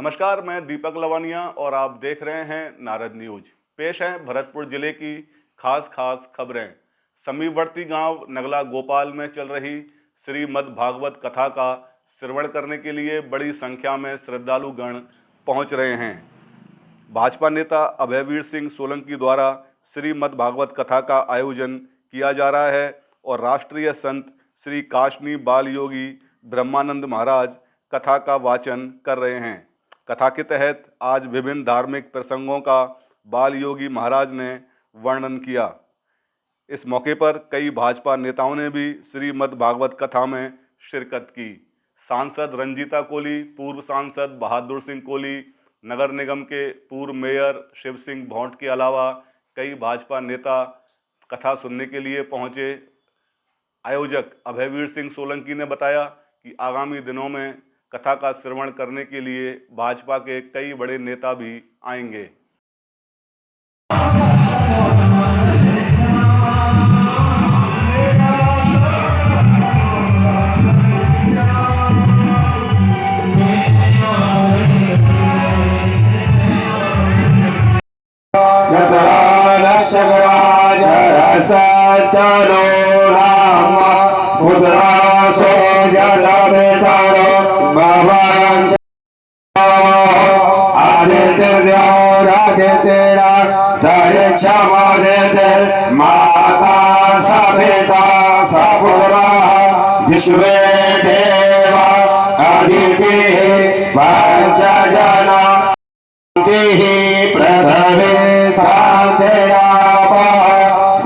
नमस्कार, मैं दीपक लवानिया और आप देख रहे हैं नारद न्यूज। पेश है भरतपुर जिले की खास खबरें। समीपवर्ती गांव नगला गोपाल में चल रही श्रीमद् भागवत कथा का श्रवण करने के लिए बड़ी संख्या में श्रद्धालु गण पहुंच रहे हैं। भाजपा नेता अभयवीर सिंह सोलंकी द्वारा श्रीमद् भागवत कथा का आयोजन किया जा रहा है और राष्ट्रीय संत श्री काशनी बाल योगी ब्रह्मानंद महाराज कथा का वाचन कर रहे हैं। कथा के तहत आज विभिन्न धार्मिक प्रसंगों का बाल योगी महाराज ने वर्णन किया। इस मौके पर कई भाजपा नेताओं ने भी श्रीमद् भागवत कथा में शिरकत की। सांसद रंजीता कोली, पूर्व सांसद बहादुर सिंह कोली, नगर निगम के पूर्व मेयर शिव सिंह भौंट के अलावा कई भाजपा नेता कथा सुनने के लिए पहुंचे। आयोजक अभयवीर सिंह सोलंकी ने बताया कि आगामी दिनों में कथा का श्रवण करने के लिए भाजपा के कई बड़े नेता भी आएंगे। माता सपिता सपुरा विश्वे देवा अदिति पंचजना प्रथमे शांतिराप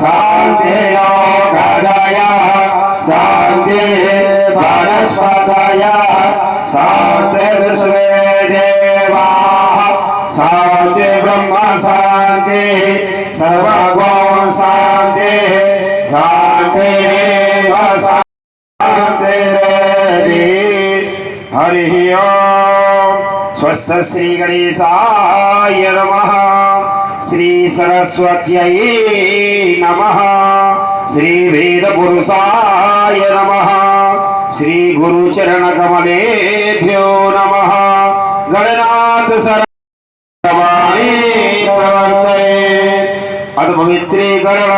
शांतिरो गदया शांति वनस्पतया शांति विश्वे देवा शांति ब्रह्म शांति सर्वगुण शांति शांतिरेव शांतिरेधि। हरि ओम। स्वस्ति श्री गणेशाय नमः, श्री सरस्वत्यै नमः, श्री वेद पुरुषाय नमः, श्री गुरुचरण कमलेभ्यो नमः। गणनाथ सर्वाणि प्रवर्तये अदपवित्रीकरण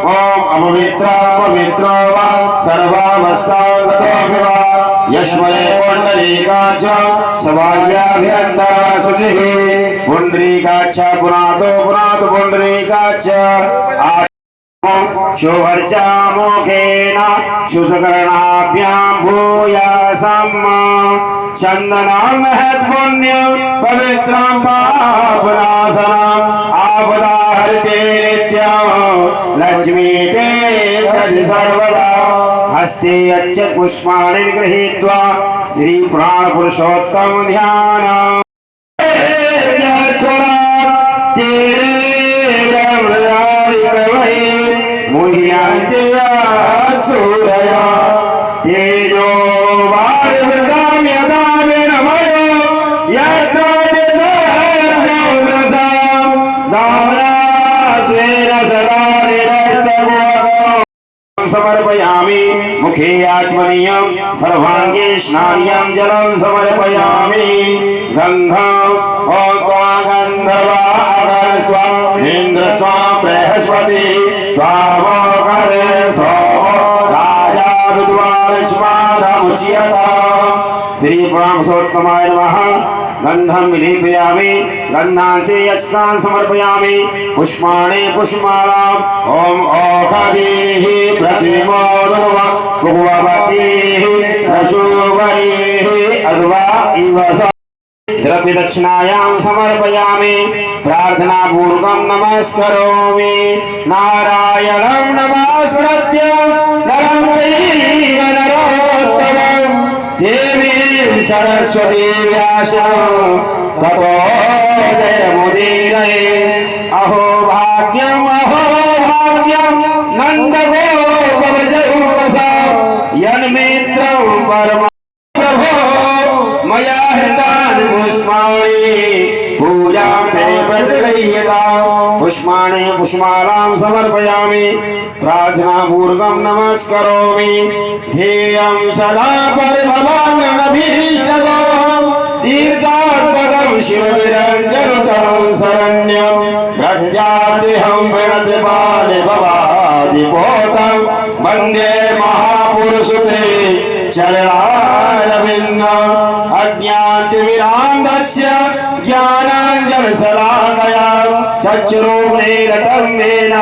ओम अपवित्र पवित्र वा सर्वावस्थागतो वा यस्मै पुंडरीकाच सभायाभ्यन्तरा शुचिः पुंडरीकाच पुनातो पुंडरीकाच शोभर्चा मोखेन शुद्धकरणाभ्यां भूयासम् चन्दनं महत्पुण्यं पवित्रं पापनाशनम् आपदाहर्ते नित्यं लक्ष्मी ते तद् सर्वदा। हस्ते अच्छ पुष्पाणि गृहीत्वा श्री पुराण पुरुषोत्तम ध्यानम् सूरया तेजो वायुर्वृदां यदा विनमयो यत्र तिथर्व्यव्रतां दाम्ना स्वेन सदा निरस्तमो समर्पयामि। मुखे आत्मनीयं सर्वाङ्गे स्नानीयं जलं समर्पयामि। गन्धं ॐ गन्धर्वा अगरस्व इन्द्रस्व बृहस्पति त्वामोकरे श्री पुराणपुरुषोत्तमाय नमः। गंधं विलेपयामि गन्धान्ते यस्नान् समर्पयामि। पुष्पाणि पुष्पमालाम् ओम ओखदेः प्रतिमोदव कुववतीः रशोवरीः अथवा इव द्रव्य दक्षिणायां समर्पयामि। प्रार्थना पूर्वकं नमस्करोमि। नारायणं नमस्कृत्य नरं चैव नरोत्तमं देवीं सरस्वती व्यासं ततो जयमुदीरये। अहो भाग्यं नन्दगोपव्रजरूपसा यन्मित्रं परम प्रभो मया हृतानि पुष्पाणि पूजां ते प्रतिगृह्यताम्। पुष्पाणि पुष्पमालां समर्पयामि। प्रार्थना पूर्वकं नमस्करोमि। ध्येयं सदा परिभवान् अभीष्टदो तीर्थात्पदं देहं प्रणतिपाले भवादिपोतं वन्दे महापुरुषते चरणारविन्दम् अज्ञानतिमिरान्धस्य ज्ञानाञ्जनशलाकया चक्षुरुन्मीलितं येन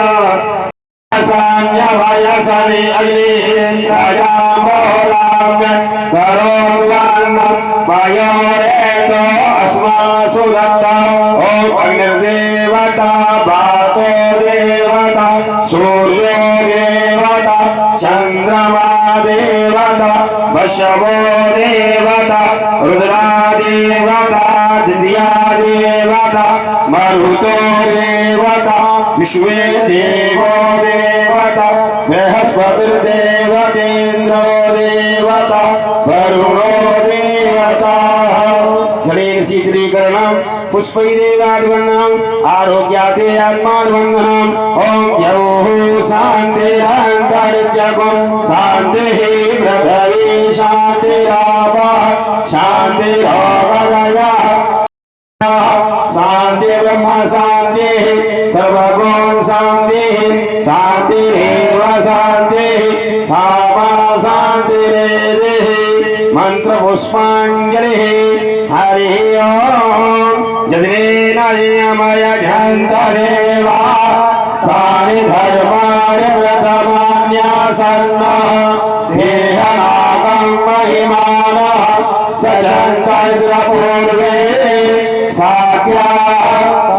साम्यभयसने अग्निराजामोलाम्य करोम्यन्नं वयोरेतो अस्मासु दत्ता ॐ अग्निर्देवता वातो देवता सूर्यो देवता चन्द्रमा देवता वशवो देवता रुद्रा देवता दिव्या देवता मरुतो देवता विश्वे देवो देवता बृहस्पतिर्देवतेन्द्रो देवता वरुणो देवता जलेन शीतलीकरणं पुष्पैदेवादिवन्दनम् आरोग्यादे आत्मादिवन्दनम् ॐ द्यौः शान्तिरन्तरिक्षगुं शान्तिः पृथिवी शान्तिरापः शान्तिरोगदयः शांति ब्रह्म शांति सर्वगुण शांति शांतिरेव शांति धामा शांतिरेधि मंत्र पुष्पांजलि हरि ओम यदिन यमय झंतरेवा स्थानि धर्माणि प्रथमान्यासन्नः देहनागं महिमानः सचन्तपूर्वे साग्या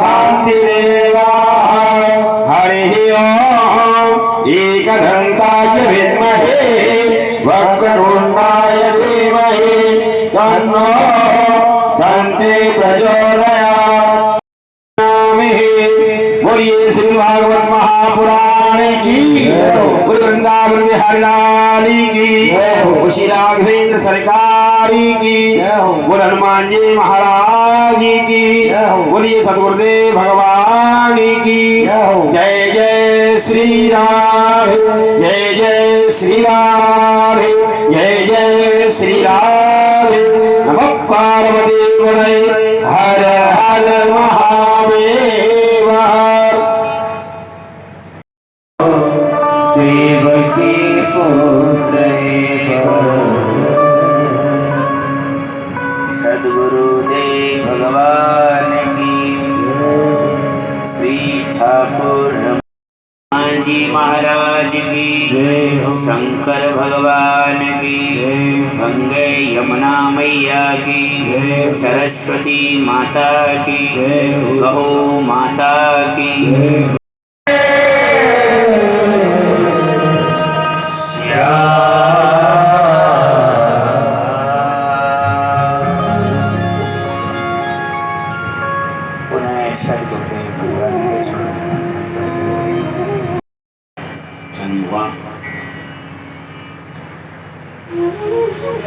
शांतिरेवा हरि ओम एकदन्ताय विद्महे वक्रतुण्डाय धीमहि तन्नो दन्ते प्रचोदयात्। बोलिए श्री भागवत महापुराण की, बोल वृंदावन बिहारी लाल की, श्री राघवेंद्र सरकार की, बोल हनुमान जी महाराज की, बोलिए सदगुरुदेव भगवान की जय। जय श्री राधे, जय जय श्री राधे, जय जय श्री राधे। नमः पार्वती पतये, हर हर महादेव। देवकी पुत्र सद्गुरुदेव भगवान की, श्री ठाकुर जी महाराज की, शंकर भगवान की, गंगे यमुना मैया की, सरस्वती माता की, गौ माता की।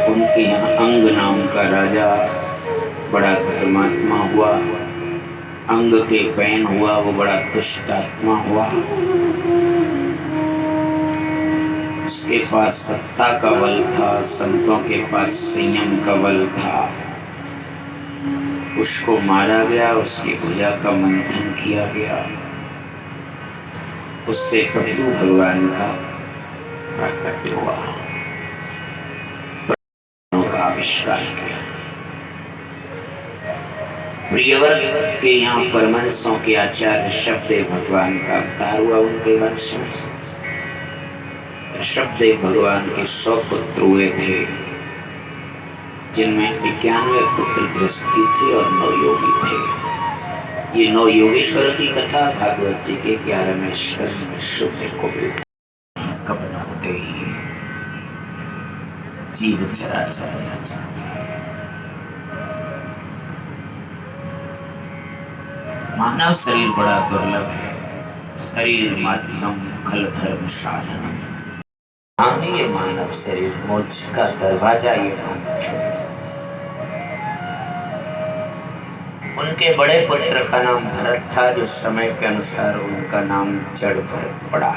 उनके यहाँ अंग नाम का राजा बड़ा धर्मात्मा हुआ, अंग के बहन हुआ वो बड़ा दुष्टात्मा हुआ। उसके पास सत्ता का बल था, संतों के पास संयम का बल था। उसको मारा गया, उसकी भुजा का मंथन किया गया, उससे पृथु भगवान का प्राकट्य हुआ, का आविष्कार किया। प्रियव्रत के यहाँ परमहंसों के आचार्य ऋषभदेव भगवान का अवतार हुआ उनके वंश में। ऋषभदेव भगवान के 100 पुत्र हुए थे, जिनमें 91 पुत्र गृहस्थी थे और 9 योगी थे। ये 9 योगेश्वर की कथा भागवत जी के 11वें स्कंद में सुनने को मिलती है। कब न होते ही जीव चराचर जाता है। मानव शरीर बड़ा दुर्लभ है, शरीर माध्यम खल धर्म साधनम। हाँ, ये मानव शरीर मोक्ष का दरवाजा, ये मानव शरीर। उनके बड़े पुत्र का नाम भरत था, जो समय के अनुसार उनका नाम जड़ भरत पड़ा।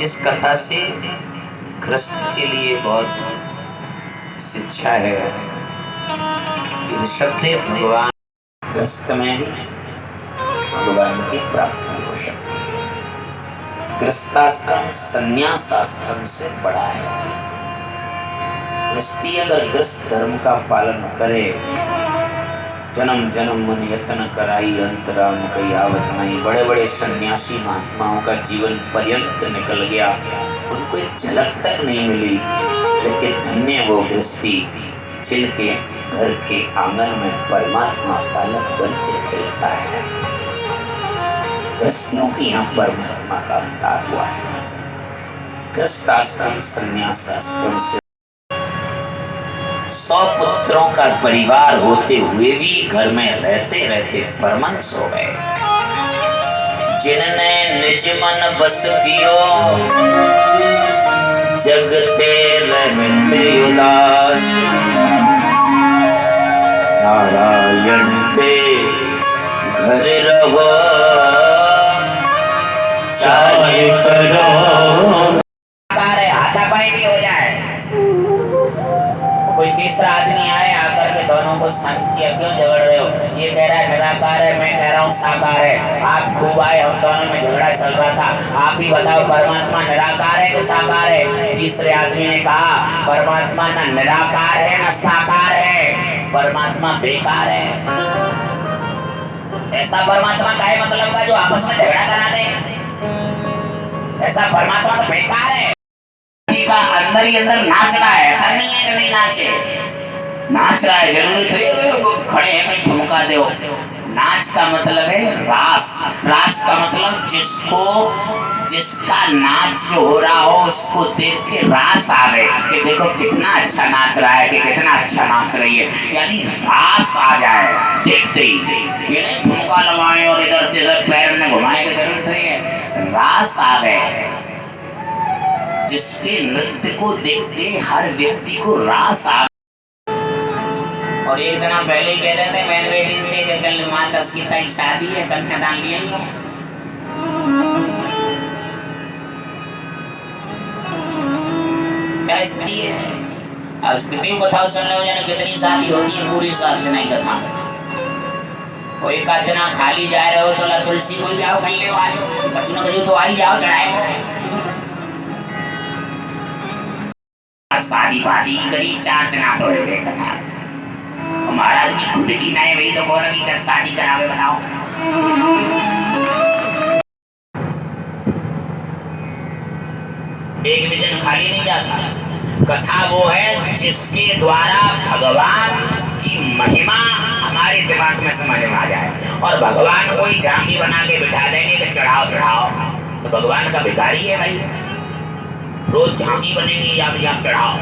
इस कथा से गृहस्थ के लिए बहुत शिक्षा है। इन शब्दे भगवान ग्रस्त में भी भगवान की प्राप्ति हो सकती है। गृहस्थाश्रम संन्यास आश्रम से बड़ा है। गृहस्थी अगर गृहस्थ धर्म का पालन करे, जन्म जन्म मन यत्न कराई अंतराम कई आवत नहीं। बड़े बड़े सन्यासी महात्माओं का जीवन पर्यंत निकल गया, उनको एक झलक तक नहीं मिली, लेकिन धन्य वो गृहस्थी जिनके घर के आंगन में परमात्मा बालक बन के खेलता है। गृहस्थियों के यहाँ परमात्मा का अवतार हुआ है। गृहस्थ आश्रम संन्यास आश्रम से 100 पुत्रों का परिवार होते हुए भी घर में रहते रहते परमहंस हो गए। जिनने निज मन बस कियो, जगते रहते उदास। नारायण ते घर रहो, चाहे करो। हाथापाई भी हो जाए, कोई तीसरा आदमी आए आकर के दोनों को शांत किया, क्यों झगड़ रहे हो? ये कह रहा है निराकार है, मैं कह रहा हूँ साकार है। आप खूब आए, हम दोनों में झगड़ा चल रहा था। आप ही बताओ परमात्मा निराकार है कि साकार है? तीसरे आदमी ने कहा परमात्मा न निराकार है न साकार है, परमात्मा बेकार है। ऐसा परमात्मा का है मतलब का जो आपस में झगड़ा करा दे, ऐसा परमात्मा तो बेकार है। का अंदर ही अंदर नाच रहा है, ऐसा नहीं है कि नहीं नाचे, नाच रहा है। जरूरी तो खड़े हैं कहीं ठुमका दो। नाच का मतलब है रास। रास का मतलब जिसका नाच जो हो रहा हो उसको देख के रास आ गए कि देखो कितना अच्छा नाच रहा है, कि कितना अच्छा नाच रही है, यानी रास आ जाए देखते ही। ये नहीं ठुमका लगाए और इधर से इधर पैर में घुमाए की जरूरत है, रास आ गए। जिसके नृत्य को देखते हर व्यक्ति को रास आ। और एक दिन पहले ही कह रहे थे बहन बेटी के कल माता सीता की शादी है, कन्यादान लिया ही हो। क्या स्थिति है? अब स्थिति को कथा सुन लो, जाने कितनी शादी होती है पूरी साल दिन कथा में। कोई एक आध दिन खाली जा रहे हो तो तुलसी को जाओ कर ले, आज कछु न कछु तो आई जाओ चढ़ाए। शादी वादी करी 4 दिन तो रह गए कथा। महाराज की खुद की नहीं वही तो कौन की कर शादी करावे बताओ। एक भी दिन खाली नहीं जाता। कथा वो है जिसके द्वारा भगवान की महिमा हमारे दिमाग में समझ में आ जाए। और भगवान को ही झांकी बना के बिठा देंगे कि चढ़ाओ चढ़ाओ, तो भगवान का भिखारी है भाई। रोज झांकी बनेगी या चढ़ाओ,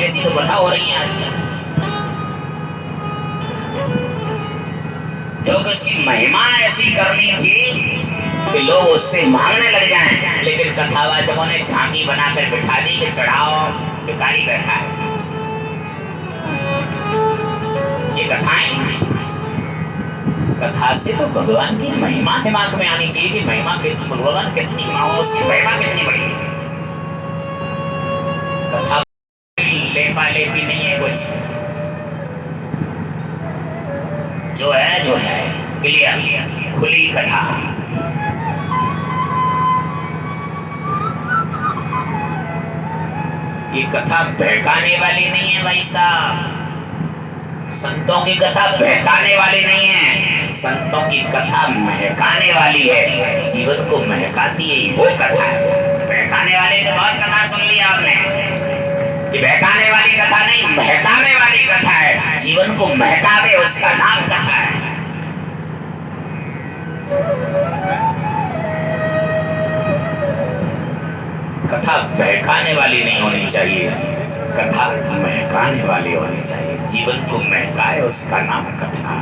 ऐसी तो कथा हो रही है आज। जो कि उसकी महिमा ऐसी करनी थी कि लोग उससे मांगने लग जाएं, लेकिन कथावाचकों ने झांकी बनाकर बिठा दी कि चढ़ाओ, भिखारी बैठा है। ये कथाएं, कथा से तो भगवान की महिमा दिमाग में आनी चाहिए कि महिमा भगवान कितनी उसकी महिमा कितनी बड़ी है। कथा लेपा लेपी नहीं है कुछ, जो है क्लियर खुली कथा। ये कथा बहकाने वाली नहीं है भाई साहब। संतों की कथा बहकाने वाली नहीं है, संतों की कथा महकाने वाली है, जीवन को महकाती है, वो कथा है। बहकाने वाली तो बहुत कथा सुन ली आपने, कि बहकाने वाली कथा नहीं, महकाने वाली कथा है। जीवन को महकावे उसका नाम कथा है। कथा बहकाने वाली नहीं होनी चाहिए, कथा महकाने वाली होनी चाहिए। जीवन को महकाए उसका नाम कथा।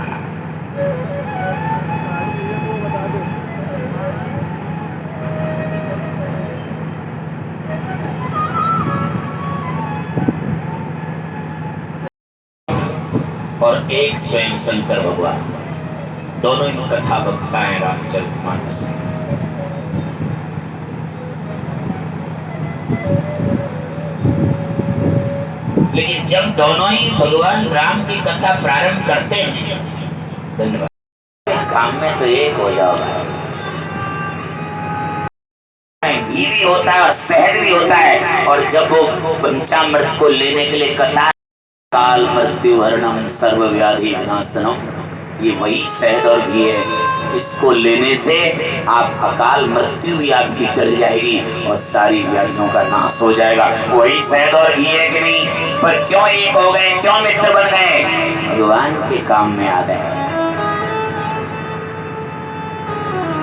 और एक स्वयं शंकर भगवान, दोनों ही कथा वक्ता है रामचरितमानस। लेकिन जब दोनों ही भगवान राम की कथा प्रारंभ करते हैं, धन्यवाद, काम में तो एक हो जाओगे। घी भी होता है और शहद भी होता है, और जब वो पंचामृत को लेने के लिए कतार, काल मृत्यु हरणम सर्व व्याधि विनाशनम, ये वही शहद और घी है। इसको लेने से आप अकाल मृत्यु भी आपकी टल जाएगी और सारी व्याधियों का नाश हो जाएगा। वही शहद और घी है कि नहीं? पर क्यों एक हो गए, क्यों मित्र बन गए? भगवान के काम में आ गए।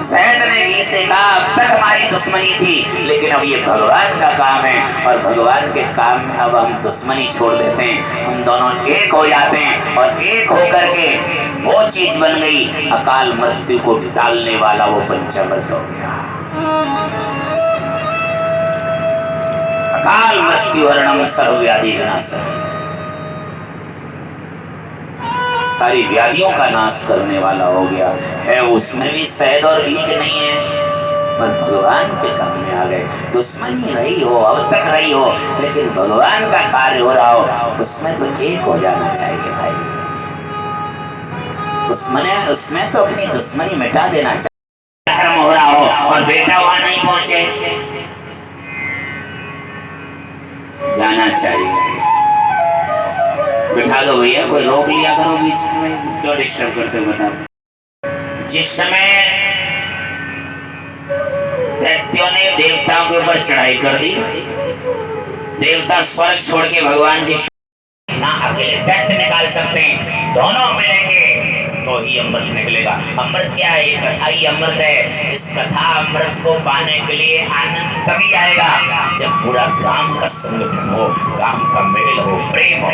शहद ने घी से कहा अब तक हमारी दुश्मनी थी, लेकिन अब ये भगवान का काम है और भगवान के काम में अब हम दुश्मनी छोड़ देते हैं, हम दोनों एक हो जाते हैं और एक होकर के वो चीज बन गई, अकाल मृत्यु को डालने वाला वो पंचामृत हो गया। अकाल मृत्यु हरणम सर्व व्याधि विनाशनम, सारी व्याधियों का नाश करने वाला हो गया है। उसमें भी शहद और घी नहीं है, पर भगवान के काम में आ गए। दुश्मनी रही हो, अब तक रही हो, लेकिन भगवान का कार्य हो रहा हो, उसमें तो एक हो जाना चाहिए भाई। उसमें तो अपनी दुश्मनी मिटा देना चाहिए। कर्म हो रहा हो और बेटा वहां नहीं पहुंचे, जाना चाहिए। बिठा दो भैया, कोई रोक लिया करो बीच में, क्यों डिस्टर्ब करते हो बताओ। जिस समय दैत्यों ने देवताओं के ऊपर चढ़ाई कर दी, देवता स्वर्ग छोड़ के भगवान की ना अकेले दैत्य निकाल सकते हैं, दोनों मिलेंगे तो ही अमृत निकलेगा। अमृत क्या है? ये कथा ही अमृत है। इस कथा अमृत को पाने के लिए आनंद तभी आएगा जब पूरा गांव का संगठन हो, गांव का मेल हो, प्रेम हो।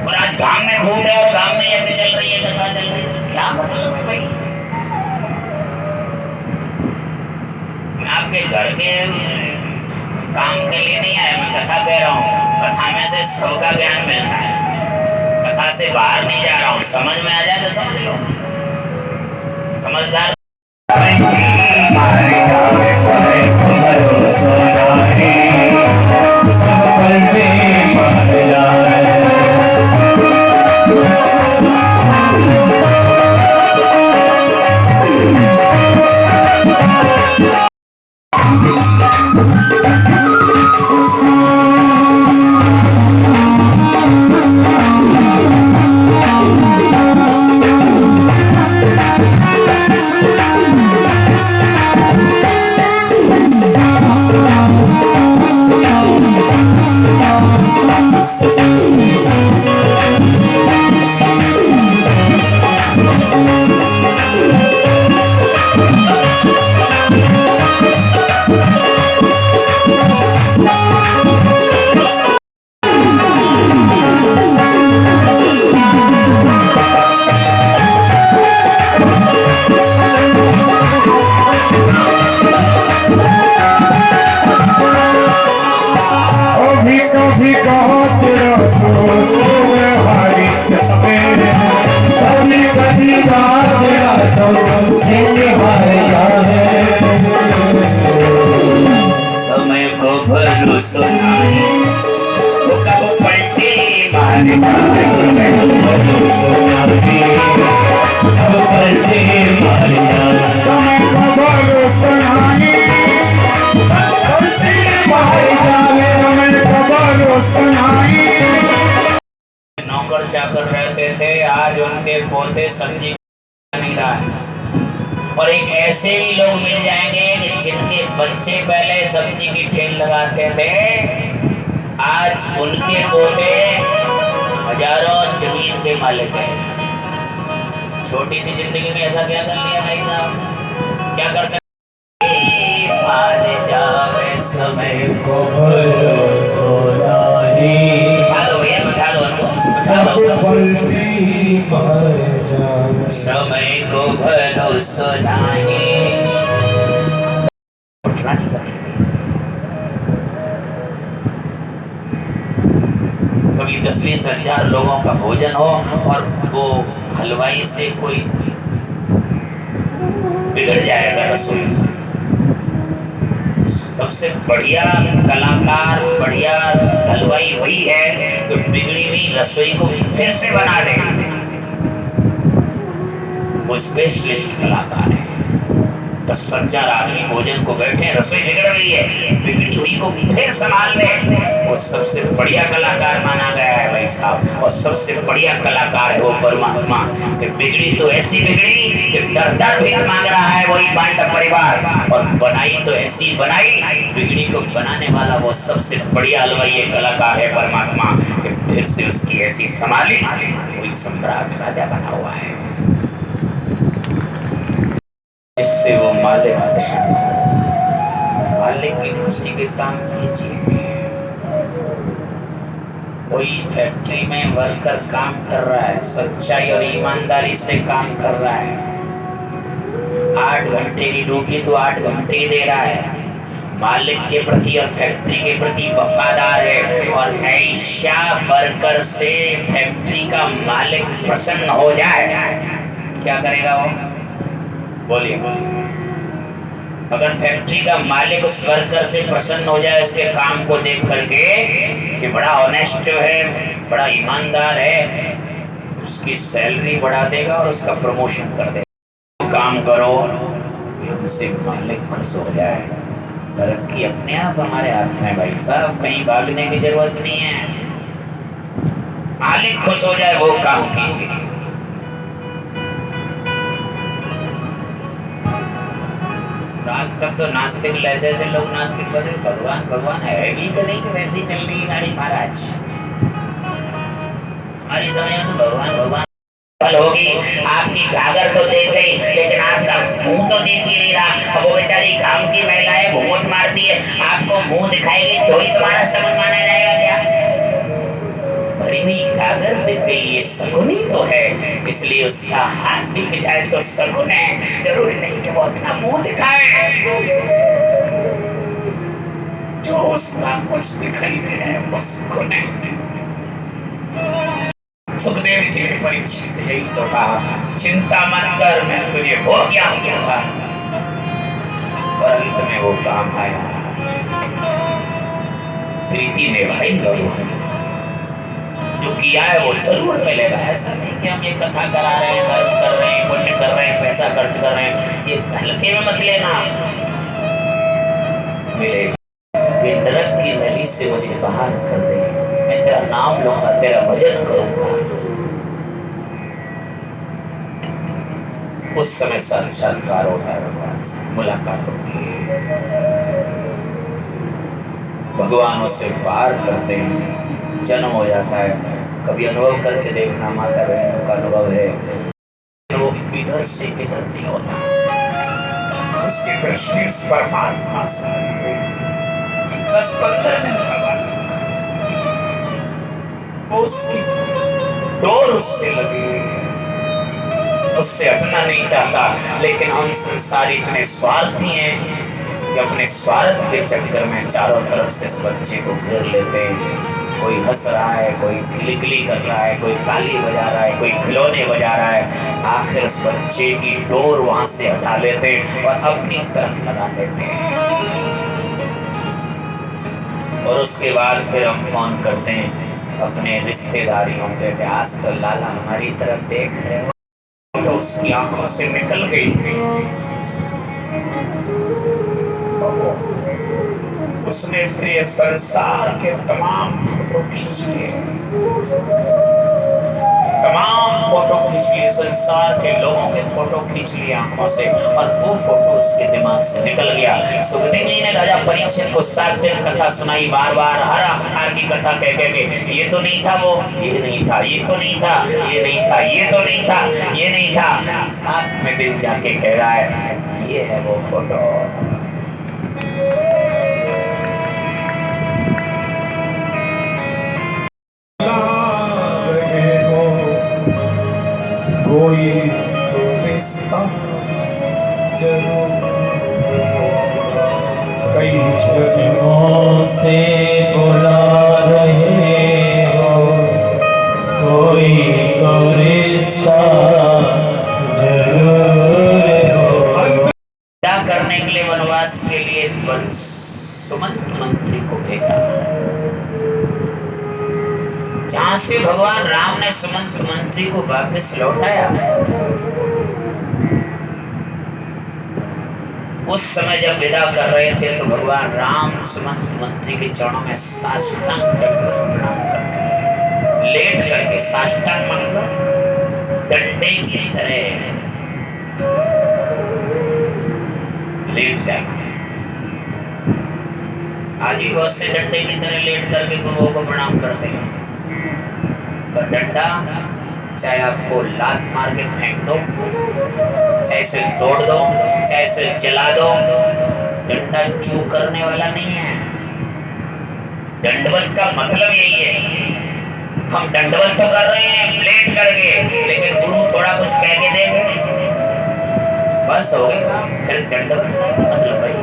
और आज गांव में फूट है और गांव में यज्ञ चल रही है, कथा चल रही है, तो क्या मतलब है भाई? मैं आपके घर के काम के लिए नहीं आया, मैं कथा कह रहा हूँ। कथा में से सबका ज्ञान मिलता है, कथा से बाहर नहीं जा रहा हूँ। समझ में आ जाए तो समझ लो, समझदार समय को भरोसा नहीं, वो कब पलटे मारे जाए। समय को भरोसा नहीं, कब पलटे मारे जाए। समय को भरोसा नहीं, कब पलटे मारे जाए। समय को भरोसा नहीं। नौकर चाकर रहते थे, आज उनके पोते सब्जी नहीं रहा है। और एक ऐसे भी लोग मिल जाएंगे कि जिनके बच्चे पहले सब्जी की ठेल लगाते थे, आज उनके पोते हजारों जमीन के मालिक हैं। छोटी सी जिंदगी में ऐसा क्या कर लिया भाई साहब? क्या कर सकते? मारे जावे समय को भरोसा नहीं। बिठा दो भैया, बिठा दो उनको, बिठा दो। समय को भरोसा नहीं। कभी 10-20 हजार लोगों का भोजन हो और वो हलवाई से कोई बिगड़ जाएगा रसोई में, सबसे बढ़िया कलाकार रसोई को फिर से बना दे। वो स्पेशलिस्ट कलाकार है। 10,000 आदमी भोजन को बैठे, रसोई बिगड़ रही है, बिगड़ी हुई को फिर संभाल ले, वो सबसे बढ़िया कलाकार माना गया है भाई साहब। और सबसे बढ़िया कलाकार है वो परमात्मा। कि बिगड़ी तो ऐसी बिगड़ी कि दर दर भीख मांग रहा है वही पांडव परिवार, और बनाई तो ऐसी बनाई, बिगड़ी को बनाने वाला वो सबसे बढ़िया हलवाई कलाकार है परमात्मा। कि फिर से उसकी ऐसी संभाली, वही सम्राट राजा बना हुआ है, जिससे वो मालिक प्रसन्न हो। मालिक की खुशी के काम कीजिए। कोई फैक्ट्री में वर्कर काम कर रहा है, सच्चाई और ईमानदारी से काम कर रहा है, 8 घंटे की ड्यूटी तो 8 घंटे दे रहा है, मालिक के प्रति और फैक्ट्री के प्रति वफादार है, और ऐसा वर्कर से फैक्ट्री का मालिक प्रसन्न हो जाए, क्या करेगा वो? बोलिए। अगर फैक्ट्री का मालिक उस वर्कर से प्रसन्न हो जाए, उसके काम को देख करके कि बड़ा ऑनेस्ट है, बड़ा ईमानदार है, उसकी सैलरी बढ़ा देगा और उसका प्रमोशन कर देगा। काम करो, हमसे मालिक खुश हो जाए। तरक्की अपने आप हमारे हाथ में भाई साहब, कहीं भागने की जरूरत नहीं है। मालिक खुश हो जाए वो काम कीजिए। आज तक तो नास्तिक, ऐसे ऐसे लोग नास्तिक बने, भगवान भगवान है भी कि नहीं, कि वैसी चल रही है गाड़ी महाराज। हमारी समय में तो भगवान भगवान होगी। आपकी घाघर तो देख गई, लेकिन आपका मुंह तो देख ही नहीं रहा। वो बेचारी गांव की महिलाएं घूंघट मारती है, आपको मुंह दिखाएगी तो ही तुम्हारा सबक माना जाएगा क्या? भरी हुई घाघर दिख गई, ये शकुन ही तो है, इसलिए उसका हाथ दिख जाए तो शकुन है। जरूरी नहीं कि वो अपना मुंह दिखाए, जो उसका कुछ दिखाई दे रहा है वो शकुन है। सुखदेव जी ने परीक्षित से यही तो कहा, चिंता मत कर, मैं तुझे वो ज्ञान दूंगा। और अंत में वो काम आया, प्रीति निभाई भगवान। जो किया है वो जरूर मिलेगा। ऐसा नहीं कि हम ये कथा करा रहे हैं, धर्म कर रहे हैं, पुण्य कर रहे हैं, पैसा खर्च कर रहे हैं, ये हल्के में मत लेना, मिलेगा। ये नरक की नली से मुझे बाहर कर दे, मैं तेरा नाम लूंगा, तेरा भजन करूंगा। उस समय साक्षात्कार होता है, भगवान से मुलाकात होती है, भगवान उससे पार करते हैं, जन्म हो जाता है। कभी अनुभव करके देखना, माता बहनों का अनुभव है, वो इधर से इधर नहीं होता, उसकी दृष्टि उस परमात्मा से 10-15 दिन का बाद उसकी डोर उससे लगी, उससे हटना नहीं चाहता। लेकिन हम संसारी इतने स्वार्थी हैं कि अपने स्वार्थ के चक्कर में चारों तरफ से इस बच्चे को घेर लेते हैं। कोई हंस रहा है, कोई खिलखिली कर रहा है, कोई ताली बजा रहा है, कोई खिलौने बजा रहा है। आखिर उस बच्चे की डोर वहां से हटा लेते हैं और अपनी तरफ लगा लेते हैं। और उसके बाद फिर हम फोन करते हैं अपने रिश्तेदारियों पे कि आज तो लाला हमारी तरफ देख रहे हो, तो उसकी आंखों से निकल गई। उसने फिर ये संसार के तमाम फोटो खींच लिए, तमाम फोटो खींच लिए, संसार के लोगों के फोटो खींच लिए आंखों से, और वो फोटो उसके दिमाग से निकल गया। सुखदेव जी ने राजा परीक्षित को 7 दिन कथा सुनाई, बार बार हर अवतार की कथा कह के, ये तो नहीं था वो, ये नहीं था, ये तो नहीं था, ये नहीं था, ये तो नहीं था, ये नहीं था। 7वें दिन जाके कह रहा है ये है वो फोटो। कोई तो रिश्ता जरूर, कई जन्मों से बुला रहे हो, कोई तो रिश्ता जरूर हो। क्या करने के लिए से भगवान राम ने सुमंत मंत्री को वापस लौटाया। उस समय जब विदा कर रहे थे तो भगवान राम सुमंत मंत्री के चरणों में साष्टांग दंडवत प्रणाम करने लगे। लेट करके, साष्टांग मतलब डंडे की तरह लेट जाना। आज भी बहुत से डंडे की तरह लेट करके गुरुओं को प्रणाम करते हैं। तो डंडा चाहे आपको लात मार के फेंक दो, चाहे इसे तोड़ दो, चाहे इसे जला दो, डंडा चू करने वाला नहीं है। दंडवत का मतलब यही है। हम दंडवत तो कर रहे हैं लेट करके, लेकिन गुरु थोड़ा कुछ कह के देंगे, बस हो गया। फिर दंडवत का मतलब भाई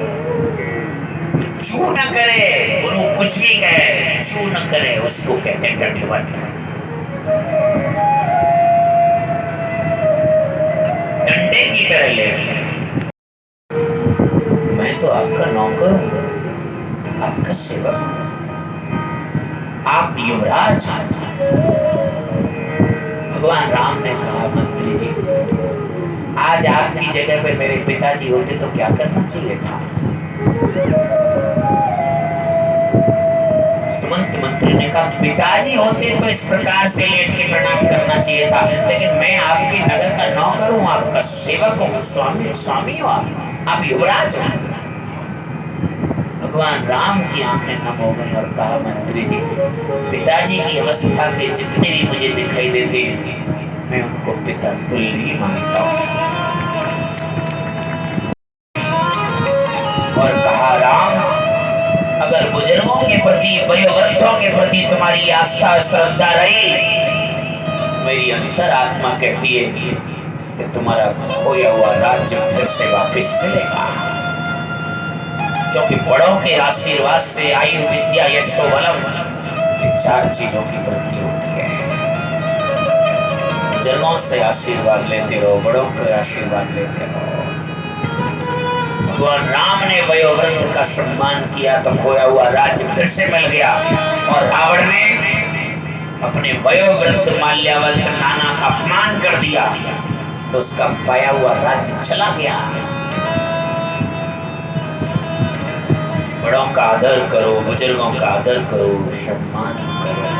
चू न करे, गुरु कुछ भी कहे चू न करे, उसको कहते हैं दंडवत। डंडे की तरह लेट। मैं तो आपका नौकर हूं, आपका सेवक हूं, आप युवराज। भगवान राम ने कहा, मंत्री जी आज आपकी जगह पे मेरे पिताजी होते तो क्या करना चाहिए था? सुमंत मंत्री ने कहा, पिताजी होते तो इस प्रकार से लेट के प्रणाम करना चाहिए था, लेकिन मैं आपके नगर का नौकर हूं, आपका सेवक हूं, स्वामी हो आप युवराज हो। भगवान राम की आंखें नम हो गई और कहा, मंत्री जी पिताजी की अवस्था के जितने भी मुझे दिखाई देते हैं मैं उनको पिता तुल्य ही मानता हूं। और कहा, राम अगर बुजुर्गों के प्रति, वयोवृद्धों के प्रति तुम्हारी आस्था श्रद्धा रही तो मेरी अंतरात्मा कहती है कि तुम्हारा खोया हुआ राज्य फिर से वापस मिलेगा, क्योंकि बड़ों के आशीर्वाद से आयु विद्या यशो बलम, ये 4 चीजों की वृद्धि होती है। बुजुर्गों से आशीर्वाद लेते रहो, बड़ों के आशीर्वाद लेते रहो। भगवान राम ने वयोवृद्ध का सम्मान किया तो खोया हुआ राज्य फिर से मिल गया, और रावण ने अपने वयोवृद्ध माल्यावंत नाना का अपमान कर दिया तो उसका पाया हुआ राज्य चला गया। बड़ों का आदर करो, बुजुर्गों का आदर करो, सम्मान करो।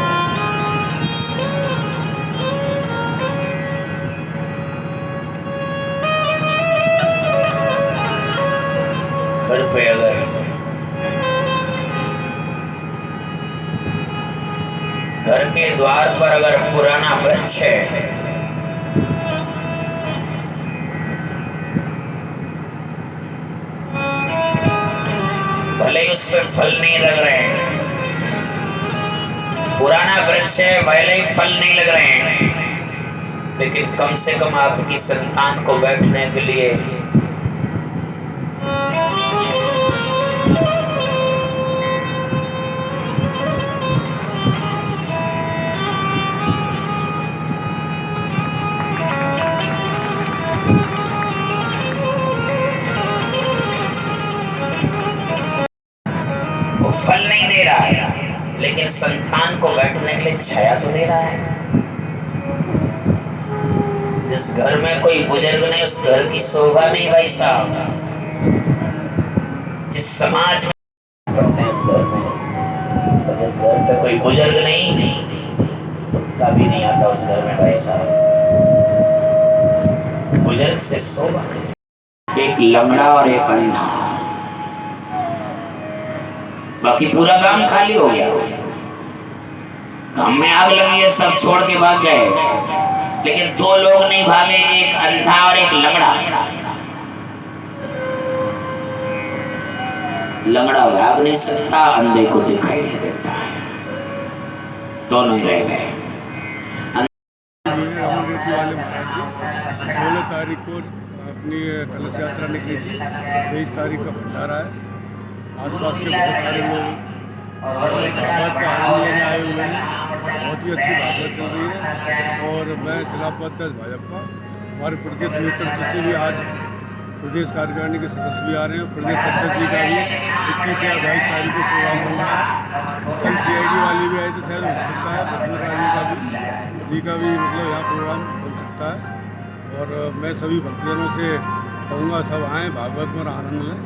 घर पे अगर घर के द्वार पर अगर पुराना वृक्ष है, भले ही उस पे फल नहीं लग रहे हैं, पुराना वृक्ष है भले ही फल नहीं लग रहे हैं, लेकिन कम से कम आपकी संतान को बैठने के लिए वो फल नहीं दे रहा है, लेकिन संतान को बैठने के लिए छाया तो दे रहा है। जिस घर में कोई बुजुर्ग नहीं उस घर की शोभा नहीं भाई साहब। जिस समाज में पढ़ते हैं उस घर में, और जिस घर पे कोई बुजुर्ग नहीं, कुत्ता भी नहीं आता उस घर में भाई साहब। बुजुर्ग से शोभा नहीं। एक लंगड़ा और एक अंधा, बाकी पूरा गांव खाली हो गया। गांव में आग लगी है, सब छोड़ के भाग गए, लेकिन 2 लोग नहीं भागे, एक अंधा और एक लंगड़ा। लंगड़ा भाग नहीं सकता, अंधे को दिखाई नहीं देता है, दोनों ही रह गए। 16 तारीख को अपनी कलश यात्रा निकली थी, 23 तारीख का भंडारा है। आसपास के बहुत सारे लोग भागवत का आनंद लेने आए हुए हैं। बहुत ही अच्छी भागवत चल रही है। और मैं जिला उपाध्यक्ष भाजपा, हमारे प्रदेश नेतृत्व से भी आज प्रदेश कार्यकारिणी के सदस्य भी आ रहे हैं। प्रदेश अध्यक्ष जी का भी 21 या 22 तारीख को प्रोग्राम बन रहा है। कल CID वाले भी आए थे, शायद हो सकता है 10 तारीख का भी। शादी का भी मतलब यहाँ प्रोग्राम बन सकता है। और मैं सभी भक्तजनों से कहूँगा सब आएँ, भागवत में आनंद लें।